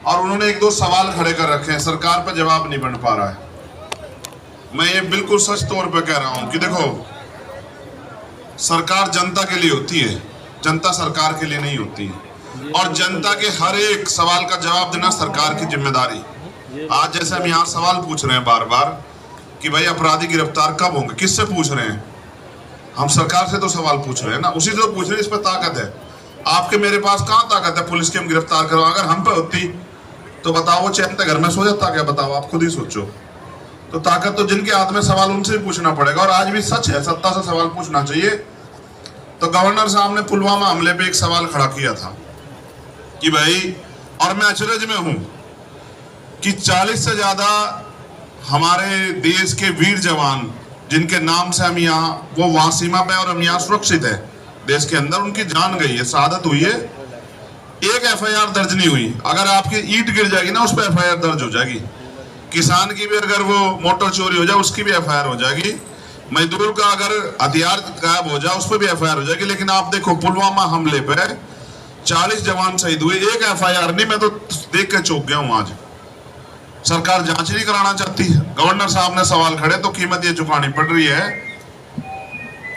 और उन्होंने एक दो सवाल खड़े कर रखे हैं, सरकार पर जवाब नहीं बन पा रहा है। मैं ये बिल्कुल सच तौर पे कह रहा हूं कि देखो, सरकार जनता के लिए होती है, जनता सरकार के लिए नहीं होती है। और जनता के हर एक सवाल का जवाब देना सरकार की जिम्मेदारी। आज जैसे हम यहाँ सवाल पूछ रहे हैं बार बार कि भाई अपराधी गिरफ्तार कब होंगे, किससे पूछ रहे हैं? हम सरकार से तो सवाल पूछ रहे हैं ना, उसी से तो पूछ रहे हैं। इस पर ताकत है आपके मेरे पास, कहाँ ताकत है पुलिस की हम गिरफ्तार करो? अगर हम पे होती तो बताओ वो चैन घर में सो जाता क्या? बताओ, आप खुद ही सोचो। तो ताकत तो जिनके हाथ में, सवाल उनसे भी पूछना पड़ेगा। और आज भी सच है, सत्ता से सवाल पूछना चाहिए। तो गवर्नर साहब ने पुलवामा हमले पे एक सवाल खड़ा किया था कि भाई, और मैं अचरज में हूं कि 40 से ज्यादा हमारे देश के वीर जवान जिनके नाम से हम यहाँ, वो वहां सीमा पे और हम यहाँ सुरक्षित है देश के अंदर, उनकी जान गई है, शहादत हुई है, एक एफआईआर दर्ज नहीं हुई। अगर आपकी ईंट गिर जाएगी ना, उस पर एफआईआर दर्ज हो जाएगी। किसान की भी अगर वो मोटर चोरी हो जाए, उसकी भी एफआईआर हो जाएगी। मजदूर का अगर हथियार गायब हो जाए, उस पर भी एफआईआर हो जाएगी। लेकिन आप देखो, पुलवामा हमले पे 40 जवान शहीद हुए, एक एफआईआर नहीं। मैं तो देख के चौंक गया हूं। आज सरकार जांच नहीं कराना चाहती। गवर्नर साहब ने सवाल खड़े तो कीमत ये चुकानी पड़ रही है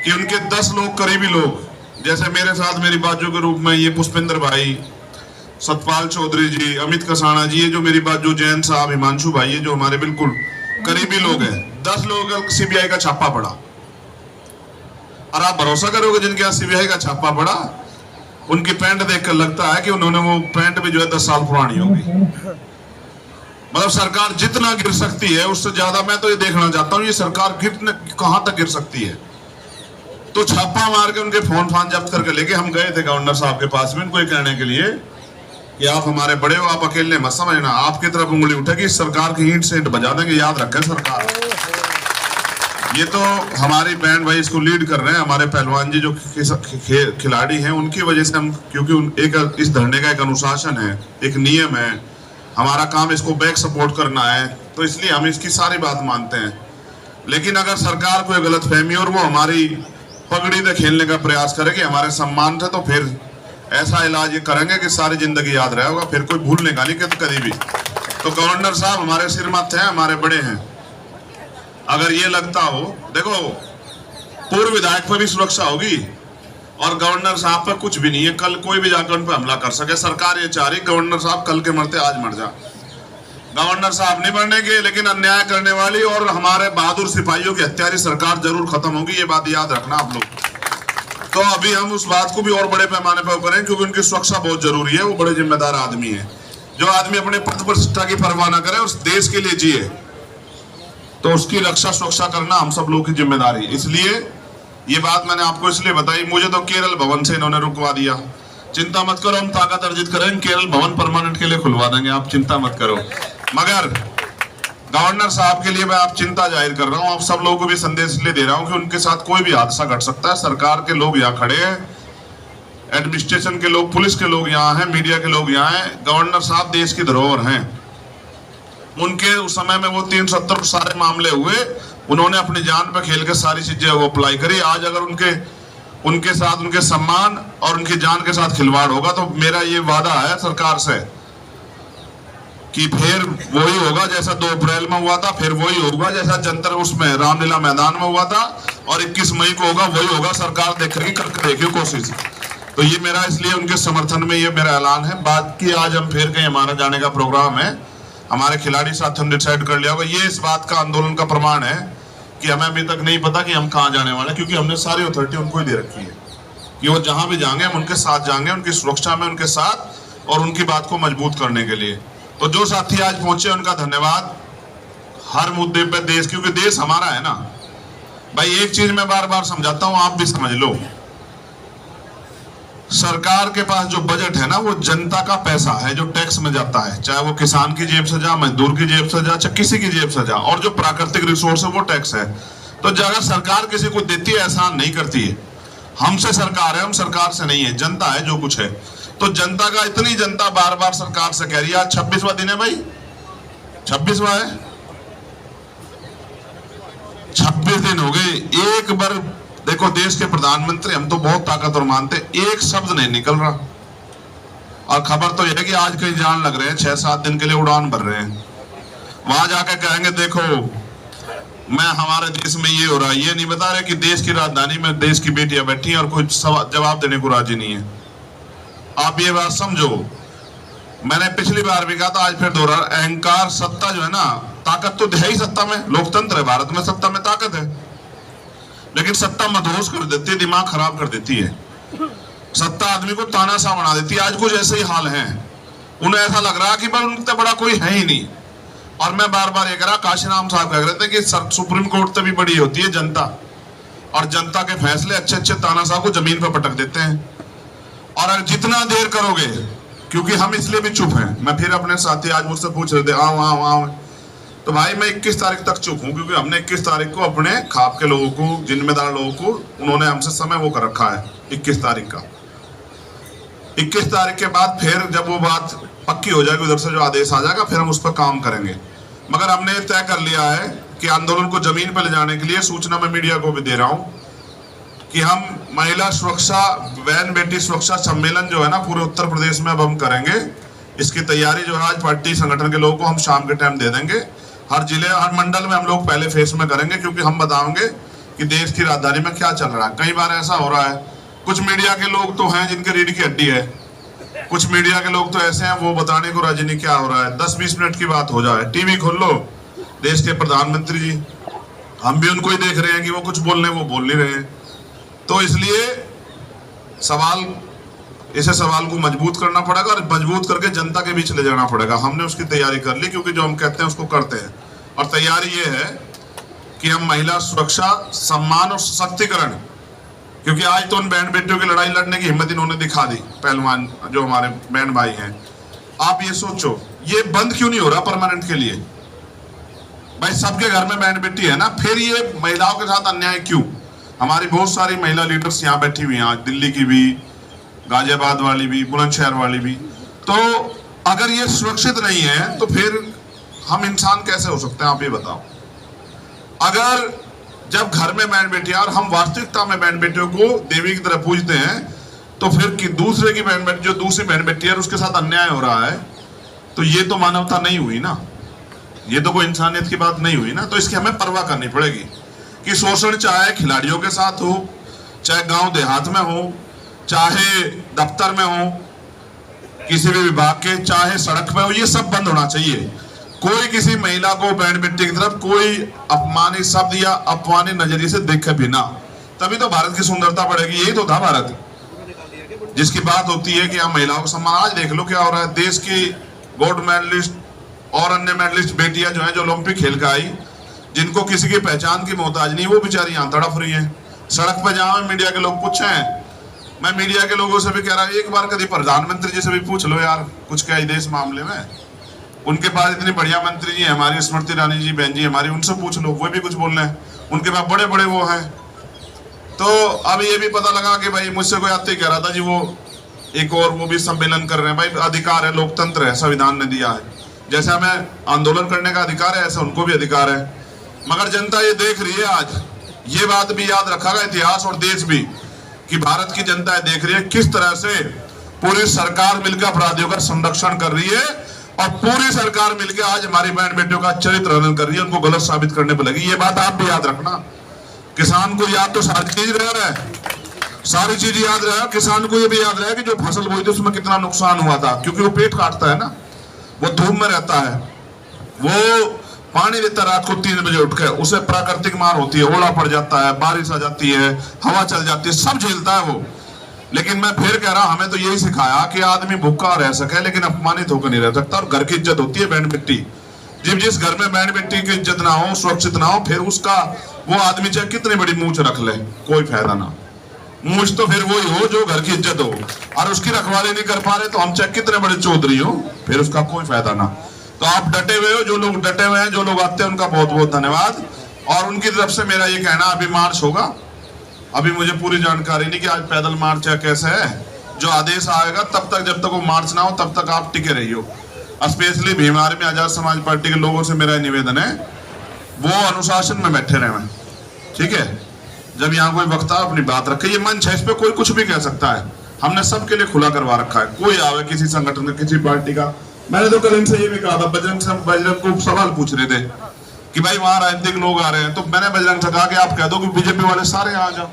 कि उनके 10 लोग, करीबी लोग, जैसे मेरे साथ मेरी बाजू के रूप में ये पुष्पेंद्र भाई, सतपाल चौधरी जी, अमित कसाना जी, ये जो मेरी बाजू, जैन साहब, हिमांशु भाई, ये जो हमारे बिल्कुल करीबी लोग हैं, 10 लोगों का सीबीआई का छापा पड़ा। और आप भरोसा करोगे, जिनके यहाँ सीबीआई का छापा पड़ा, उनकी पैंट देखकर लगता है कि उन्होंने, वो पैंट भी जो है 10 साल पुरानी होगी। मतलब सरकार जितना गिर सकती है, उससे ज्यादा मैं तो ये देखना चाहता हूँ ये सरकार कहां तक गिर सकती है। तो छापा मार के उनके फोन फान जब्त करके लेके हम गए थे गवर्नर साहब के पास में, इनको ये कहने के लिए कि आप हमारे बड़े हो, आप अकेले मत समझना, आपकी तरफ उंगली उठेगी, सरकार की ईंट से ईंट बजा देंगे, याद रखें सरकार। ये तो हमारी बहन भाई इसको लीड कर रहे हैं, हमारे पहलवान जी जो खिलाड़ी हैं, उनकी वजह से हम, क्योंकि एक इस धरने का एक अनुशासन है, एक नियम है, हमारा काम इसको बैक सपोर्ट करना है, तो इसलिए हम इसकी सारी बात मानते हैं। लेकिन अगर सरकार को गलत फहमी और वो हमारी पगड़ी से खेलने का प्रयास करे कि हमारे सम्मान से, तो फिर ऐसा इलाज ये करेंगे कि सारी जिंदगी याद रहेगा, फिर कोई भूलने का नहीं कभी भी। तो गवर्नर साहब हमारे सिर मत हैं, हमारे बड़े हैं। अगर ये लगता हो, देखो पूर्व विधायक पर भी सुरक्षा होगी और गवर्नर साहब पर कुछ भी नहीं है। कल कोई भी जाकर उन पर हमला कर सके। सरकार ये चाह रही गवर्नर साहब कल के मरते आज मर जा। गवर्नर साहब नहीं मरनेंगे, लेकिन अन्याय करने वाली और हमारे बहादुर सिपाहियों की हत्यारी सरकार जरूर खत्म होगी, ये बात याद रखना आप लोग। तो अभी हम उस बात को भी और बड़े पैमाने पर करें, क्योंकि उनकी सुरक्षा बहुत जरूरी है। वो बड़े जिम्मेदार आदमी है। जो आदमी अपने पद प्रतिष्ठा की परवाह न करे, उस देश के लिए जिए, तो उसकी रक्षा सुरक्षा करना हम सब लोगों की जिम्मेदारी। इसलिए ये बात मैंने आपको इसलिए बताई। मुझे तो केरल भवन से इन्होंने रुकवा दिया। चिंता मत करो, हम ताकत अर्जित करेंगे, केरल भवन परमानेंट के लिए खुलवा देंगे, आप चिंता मत करो। मगर गवर्नर साहब के लिए मैं आप चिंता जाहिर कर रहा हूं, आप सब लोगों को भी संदेश इसलिए दे रहा हूं कि उनके साथ कोई भी हादसा घट सकता है। सरकार के लोग यहाँ खड़े हैं, एडमिनिस्ट्रेशन के लोग, पुलिस के लोग यहाँ हैं, मीडिया के लोग यहाँ हैं। गवर्नर साहब देश की धरोहर हैं। उनके उस समय में वो 370 सारे मामले हुए, उन्होंने अपनी जान पे खेल के सारी चीजें वो अप्लाई करी। आज अगर उनके साथ उनके सम्मान और उनकी जान के साथ खिलवाड़ होगा, तो मेरा ये वादा है सरकार से कि फिर वही होगा जैसा 2 अप्रैल में हुआ था, फिर वही होगा जैसा जंतर उसमें रामलीला मैदान में हुआ था, और 21 मई को होगा वही होगा। सरकार देखेगी, करके देखिए कोशिश। तो ये मेरा, इसलिए उनके समर्थन में ये मेरा ऐलान है। बात की आज हम फिर कहीं हमारा जाने का प्रोग्राम है, हमारे खिलाड़ी साथियों ने डिसाइड कर लिया होगा। ये इस बात का आंदोलन का प्रमाण है कि हमें अभी तक नहीं पता कि हम कहाँ जाने वाले हैं, क्योंकि हमने सारी अथॉरिटी उनको ही दे रखी है कि वो जहां भी जाएंगे हम उनके साथ जाएंगे, उनकी सुरक्षा में उनके साथ, और उनकी बात को मजबूत करने के लिए। तो जो साथी आज पहुंचे उनका धन्यवाद। हर मुद्दे पे देश, क्योंकि देश हमारा है ना भाई। एक चीज मैं बार बार समझाता हूं, आप भी समझ लो, सरकार के पास जो बजट है ना, वो जनता का पैसा है जो टैक्स में जाता है, चाहे वो किसान की जेब से जा, मजदूर की जेब से जा, चाहे किसी की जेब से जा, और जो प्राकृतिक रिसोर्स है वो टैक्स है। तो अगर सरकार किसी को देती है, एहसान नहीं करती है। हमसे सरकार है, हम सरकार से नहीं है, जनता है जो कुछ है। तो जनता का, इतनी जनता बार बार सरकार से कह रही है। आज 26वां दिन है भाई, 26वां है, 26 दिन हो गए। एक बार देखो, देश के प्रधानमंत्री, हम तो बहुत ताकतवर मानते, एक शब्द नहीं निकल रहा। और खबर तो यह है कि आज कहीं जान लग रहे हैं, 6-7 दिन के लिए उड़ान भर रहे हैं। वहां जाके कहेंगे देखो मैं हमारे देश में ये हो रहा है, ये नहीं बता रहे कि देश की राजधानी में देश की बेटियां बैठी हैं और कोई जवाब देने को राजी नहीं है। आप ये बात समझो, मैंने पिछली बार भी कहा था, आज फिर दोहरा, अहंकार सत्ता जो है ना, ताकत तो है ही सत्ता में, लोकतंत्र है भारत में, सत्ता में ताकत है, लेकिन सत्ता मदहोश कर देती है, दिमाग खराब कर देती है। सत्ता आदमी को तानाशाह बना देती है। आज कुछ ऐसे ही हाल है, उन्हें ऐसा लग रहा है कि बस उनसे बड़ा कोई है ही नहीं। और मैं बार बार ये कह रहा, काशीराम साहब कह रहे थे कि सुप्रीम कोर्ट से भी बड़ी होती है जनता, और जनता के फैसले अच्छे अच्छे तानाशाह को जमीन पर पटक देते हैं। और अगर जितना देर करोगे, क्योंकि हम इसलिए भी चुप हैं, मैं फिर अपने साथी आज मुझसे पूछ रहे थे आओ आओ आओ, तो भाई मैं 21 तारीख तक चुप हूं, क्योंकि हमने 21 तारीख को अपने खाप के लोगों को, जिम्मेदार लोगों को, उन्होंने हमसे समय वो कर रखा है 21 तारीख का। 21 तारीख के बाद फिर जब वो बात पक्की हो जाएगी, उधर से जो आदेश आ जाएगा, फिर हम उस पर काम करेंगे। मगर हमने तय कर लिया है कि आंदोलन को जमीन पर ले जाने के लिए सूचना मैं मीडिया को भी दे रहा हूं कि हम महिला सुरक्षा, बहन बेटी सुरक्षा सम्मेलन जो है ना पूरे उत्तर प्रदेश में अब हम करेंगे। इसकी तैयारी जो है आज पार्टी संगठन के लोगों को हम शाम के टाइम दे देंगे। हर जिले, हर मंडल में हम लोग पहले फेस में करेंगे, क्योंकि हम बताएंगे कि देश की राजधानी में क्या चल रहा है। कई बार ऐसा हो रहा है, कुछ मीडिया के लोग तो हैं जिनके रीढ़ की हड्डी है, कुछ मीडिया के लोग तो ऐसे हैं वो बताने को राजी नहीं क्या हो रहा है। 10-20 मिनट की बात हो जाए, टीवी खोल लो, देश के प्रधानमंत्री जी, हम भी उनको ही देख रहे हैं कि वो कुछ बोल रहे हैं, वो बोल नहीं रहे हैं। तो इसलिए इसे सवाल को मजबूत करना पड़ेगा, और मजबूत करके जनता के बीच ले जाना पड़ेगा। हमने उसकी तैयारी कर ली, क्योंकि जो हम कहते हैं उसको करते हैं। और तैयारी ये है कि हम महिला सुरक्षा, सम्मान और सशक्तिकरण, क्योंकि आज तो उन बहन बेटियों की लड़ाई लड़ने की हिम्मत इन्होंने दिखा दी, पहलवान जो हमारे बहन भाई हैं। आप ये सोचो, ये बंद क्यों नहीं हो रहा परमानेंट के लिए? भाई सबके घर में बहन बेटी है ना, फिर ये महिलाओं के साथ अन्याय क्यों? हमारी बहुत सारी महिला लीडर्स यहाँ बैठी हुई हैं, आज दिल्ली की भी, गाजियाबाद वाली भी, बुलंदशहर वाली भी। तो अगर ये सुरक्षित नहीं है तो फिर हम इंसान कैसे हो सकते हैं, आप ये बताओ। अगर जब घर में बहन बेटियां, और हम वास्तविकता में बहन बेटियों को देवी की तरह पूजते हैं, तो फिर कि दूसरे की बहन बेटी, जो दूसरी बहन बेटी है उसके साथ अन्याय हो रहा है, तो ये तो मानवता नहीं हुई ना, ये तो कोई इंसानियत की बात नहीं हुई ना। तो इसकी हमें परवाह करनी पड़ेगी कि शोषण चाहे खिलाड़ियों के साथ हो, चाहे गांव देहात में हो, चाहे दफ्तर में हो, किसी भी विभाग के, चाहे सड़क पे हो, ये सब बंद होना चाहिए। कोई किसी महिला को, बहन बेटी की तरफ कोई अपमानित शब्द या अपमानित नजरिए से देखे भी ना, तभी तो भारत की सुंदरता बढ़ेगी। यही तो था भारत, जिसकी बात होती है कि हम महिलाओं को सम्मान। आज देख लो क्या हो रहा है, देश की गोल्ड मेडलिस्ट और अन्य मेडलिस्ट बेटियां जो हैं, जो ओलंपिक खेल के आई, जिनको किसी की पहचान की मोहताज नहीं, वो बेचारी यहाँ तड़प रही है। सड़क पर जहाँ मीडिया के लोग पूछें, मैं मीडिया के लोगों से भी कह रहा हूँ, एक बार कभी प्रधानमंत्री जी से भी पूछ लो यार, कुछ क्या देश मामले में, उनके पास इतनी बढ़िया मंत्री जी हमारी स्मृति ईरानी जी, बहन जी हमारी, उनसे पूछ लो, वो भी कुछ बोल रहे हैं, उनके पास बड़े बड़े वो हैं। तो अब ये भी पता लगा कि भाई मुझसे कोई आते ही कह रहा था जी वो एक और वो भी सम्मेलन कर रहे हैं। भाई अधिकार है, लोकतंत्र है, संविधान ने दिया है, जैसे हमें आंदोलन करने का अधिकार है ऐसा उनको भी अधिकार है। मगर जनता ये देख रही है, आज ये बात भी याद रखेगा इतिहास और देश भी, कि भारत की जनता देख रही है किस तरह से पूरी सरकार मिलकर अपराधियों का संरक्षण कर रही है, और पूरी सरकार मिलकर आज हमारी बहन बेटियों का चरित्र हनन कर रही है, उनको गलत साबित करने पर लगी। ये बात आप भी याद रखना। किसान को याद तो सारी चीज रह है, सारी चीज याद रहे, किसान को ये भी याद रहे कि जो फसल बोई थी उसमें कितना नुकसान हुआ था, क्योंकि वो पेट काटता है ना, वो धूप में रहता है, वो पानी देता रात को 3 बजे उठ के, उसे प्राकृतिक मार होती है, ओला पड़ जाता है, बारिश आ जाती है, हवा चल जाती है, सब झेलता है वो। लेकिन मैं फिर कह रहा, हमें तो यही सिखाया कि आदमी भूखा रह सके लेकिन अपमानित होकर नहीं रह सकता, और घर की इज्जत होती है बहन बेटी। जब जिस घर में बहन बेटी की इज्जत ना हो, सुरक्षित ना हो, फिर उसका वो आदमी चाहे कितनी बड़ी मूंछ रख ले, कोई फायदा ना। मूंछ तो फिर वही हो जो घर की इज्जत हो, और उसकी रखवाली नहीं कर पा रहे तो हम चाहे कितने बड़े चौधरी हो, फिर उसका कोई फायदा ना। तो आप डटे हुए हो, जो लोग डटे हुए हैं, जो लोग आते हैं, उनका बहुत बहुत धन्यवाद। और उनकी तरफ से मेरा ये कहना, अभी मार्च होगा, अभी मुझे पूरी जानकारी नहीं कि आज पैदल मार्च या कैसे है, जो आदेश आएगा तब तक, जब तक वो मार्च ना हो तब तक आप टिके रहिए। स्पेशली भीम आर्मी में आजाद समाज पार्टी के लोगों से मेरा निवेदन है, वो अनुशासन में बैठे रहे, ठीक है। जब यहाँ कोई वक्ता अपनी बात रखे, ये मंच है, इस पे कोई कुछ भी कह सकता है, हमने सबके लिए खुला करवा रखा है। कोई आवे किसी संगठन का, किसी पार्टी का। मैंने तो कल इनसे ये भी कहा था, बजरंग को सवाल पूछ रहे थे कि भाई वहां राजनीतिक लोग आ रहे हैं, तो मैंने बजरंग से कहा कि आप कह दो कि बीजेपी वाले सारे आ जाओ,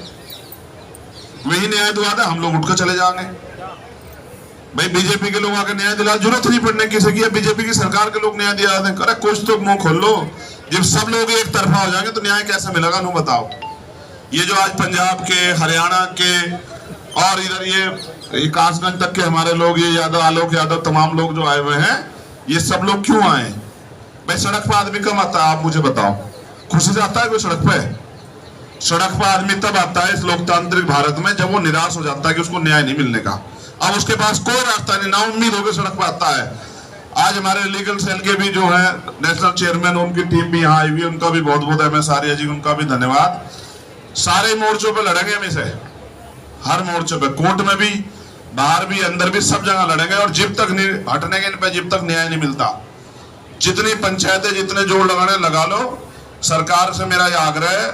वही न्याय दिला दे, हम लोग उठकर चले जाएंगे। भाई बीजेपी के लोग आकर न्याय दिला, जरूरत नहीं पड़ने किसी की, बीजेपी की सरकार के लोग न्याय दिला दें। अरे कुछ तो मुंह खोल लो। जब सब लोग एक तरफा हो जाएंगे तो न्याय कैसे मिलेगा? नु बताओ। ये जो आज पंजाब के, हरियाणा के और इधर ये कासगंज तक के हमारे लोग, ये यादव, आलोक यादव, तमाम लोग जो आए हुए हैं, ये सब लोग क्यों आए? भाई सड़क पर आदमी कम आता है, आप मुझे बताओ। खुशी से आता है कोई सड़क पे? सड़क पर आदमी तब आता है इस लोकतांत्रिक भारत में जब वो निराश हो जाता है कि उसको न्याय नहीं मिलने का। अब उसके पास कोई रास्ता नहीं, ना उम्मीद होकर सड़क पर आता है। आज हमारे लीगल सेल के भी जो है नेशनल चेयरमैन, उनकी टीम भी यहाँ आई हुई, उनका भी बहुत बहुत MS आर्या जी, उनका भी धन्यवाद। सारे मोर्चों पे लड़ेंगे हम इसे, हर मोर्चे पे, कोर्ट में भी, बाहर भी, अंदर भी, सब जगह लड़ेंगे। और जब तक हटने के इन पे, जब तक न्याय नहीं मिलता, जितनी पंचायतें, जितने जोड़ लगाने लगा लो। सरकार से मेरा यह आग्रह है,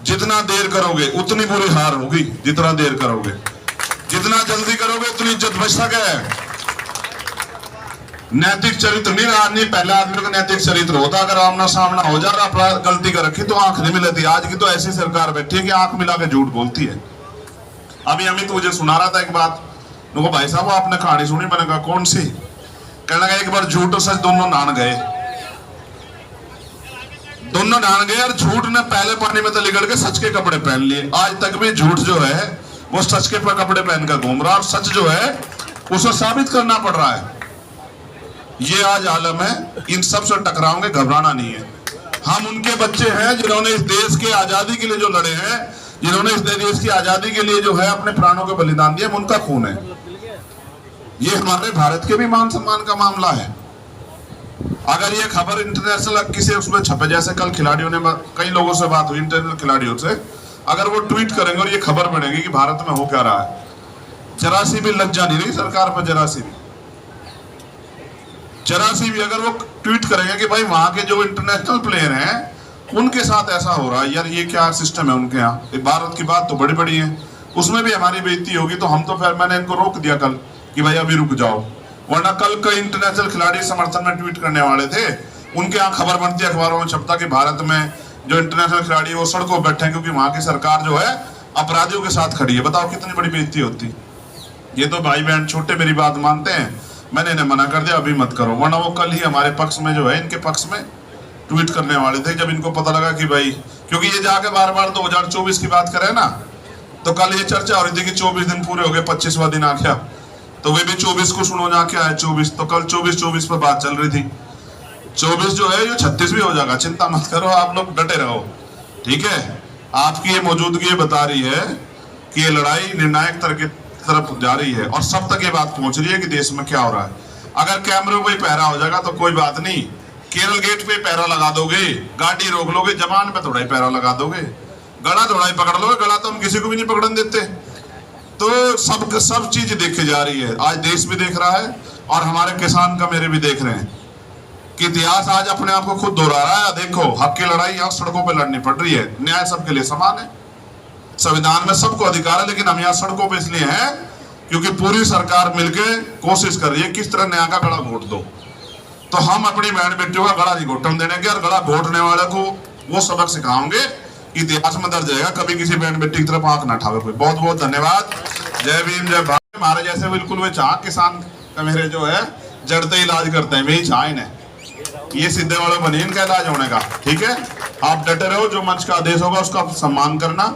जितना देर करोगे उतनी बुरी हार होगी, जितना देर करोगे, जितना जल्दी करोगे उतनी इज्जत बच सके। नैतिक चरित्र नहीं रहा, नहीं पहले आदमी का नैतिक चरित्र होता, अगर आमना सामना हो जा रहा, अपराध गलती कर रखी तो आंख नहीं मिलती। आज की तो ऐसी सरकार बैठी है कि आंख मिला के झूठ बोलती है। अभी अमित मुझे सुना रहा था एक बात, नुको भाई साहब आपने कहानी सुनी? मैंने कहा कौन सी? कहने लगा एक बार झूठ और सच दोनों नान गए, दोनों नान गए, और झूठ ने पहले पानी में तो लिगड़ के सच के कपड़े पहन लिए। आज तक भी झूठ जो है वो सच के कपड़े पहनकर घूम रहा, और सच जो है उसे साबित करना पड़ रहा है। ये आज आलम है। इन सब से टकराओगे, घबराना नहीं है। हम उनके बच्चे हैं जिन्होंने इस देश के आजादी के लिए जो लड़े हैं, जिन्होंने इस देश की आजादी के लिए जो है अपने प्राणों के बलिदान दिए, उनका खून है। ये हमारे भारत के भी मान सम्मान का मामला है। अगर ये खबर इंटरनेशनल किसी उसमें छपे, जैसे कल खिलाड़ियों ने, कई लोगों से बात हुई इंटरनेशनल खिलाड़ियों से, अगर वो ट्वीट करेंगे और ये खबर बढ़ेगी कि भारत में हो क्या रहा है, जरा सी भी लज्जा नहीं रही सरकार पर, जरा सी भी अगर वो ट्वीट करेंगे कि भाई वहां के जो इंटरनेशनल प्लेयर हैं उनके साथ ऐसा हो रहा है, यार ये क्या सिस्टम है उनके यहाँ। भारत की बात तो बड़ी बड़ी है, उसमें भी हमारी बेइज्जती होगी, तो हम तो फिर मैंने इनको रोक दिया कल कि भाई अभी रुक जाओ। वरना कल कई इंटरनेशनल खिलाड़ी समर्थन में ट्वीट करने वाले थे, उनके यहाँ खबर बनती, अखबारों में छपता कि भारत में जो इंटरनेशनल खिलाड़ी वो सड़कों पर बैठे हैं क्योंकि वहां की सरकार जो है अपराधियों के साथ खड़ी है। बताओ कितनी बड़ी बेइज्जती होती। ये तो भाई बहन छोटे मेरी बात मानते हैं, मैंने इन्हें मना कर दिया अभी मत करो, वरना वो कल ही हमारे पक्ष में जो है, इनके पक्ष में ट्वीट करने वाले थे। जब इनको पता लगा कि भाई, क्योंकि ये जाके बार बार 2024 की बात करे ना, तो कल ये चर्चा हो रही थी कि 24 दिन पूरे हो गए, 25वां दिन आ गया, तो वे भी 24 को सुनो जाके आए 24, तो कल 24 पर बात चल रही थी। 24 जो है ये 36 भी हो जाएगा, चिंता मत करो, आप लोग डटे रहो, ठीक है। आपकी ये मौजूदगी बता रही है कि ये लड़ाई निर्णायक तरफ जा रही है, और सब तक ये बात पहुंच रही है कि देश में क्या हो रहा है। अगर कैमरे पे पहरा हो जाएगा तो कोई बात नहीं, केरल गेट पे पहरा लगा दोगे, गाड़ी रोक लोगे, जवान पे थोड़ा ही पहरा लगा दोगे, गला थोड़ा ही पकड़ लोगे, गला तो हम किसी को भी नहीं पकड़न देते। तो सब चीज देखी जा रही है, आज देश भी देख रहा है और हमारे किसान का मेरे भी देख रहे हैं कि इतिहास आज अपने आप को खुद दोहरा रहा है। देखो, हक की लड़ाई यहाँ सड़कों पर लड़नी पड़ रही है, न्याय सबके लिए समान है, संविधान में सबको अधिकार है, लेकिन हम यहाँ सड़कों पे इसलिए हैं क्योंकि पूरी सरकार मिलके कोशिश कर रही है किस तरह न्याय का गला घोट दो। तो हम अपनी बहन बेटियों का गला नहीं घोटने देंगे, और गला घोटने वाले को वो सबक सिखाओगे इतिहास में दर्ज रहेगा, कभी किसी बहन बेटी की तरफ आंख ना उठावे कोई। बहुत बहुत धन्यवाद। जय भीम, जय भारत। हमारे जैसे बिल्कुल वे चाह किसान का मेरे जो है जड़ते इलाज करते हैं, वही चाह इन्हें, ये सीधे वालों बनी इनका इलाज होने का, ठीक है। आप डटे रहो, जो मंच का आदेश होगा उसका सम्मान करना,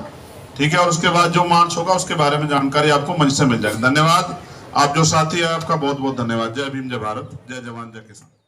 ठीक है, और उसके बाद जो मार्च होगा उसके बारे में जानकारी आपको मंच से मिल जाएगी। धन्यवाद। आप जो साथी है आपका बहुत बहुत धन्यवाद। जय भीम, जय भारत, जय जवान, जय किसान।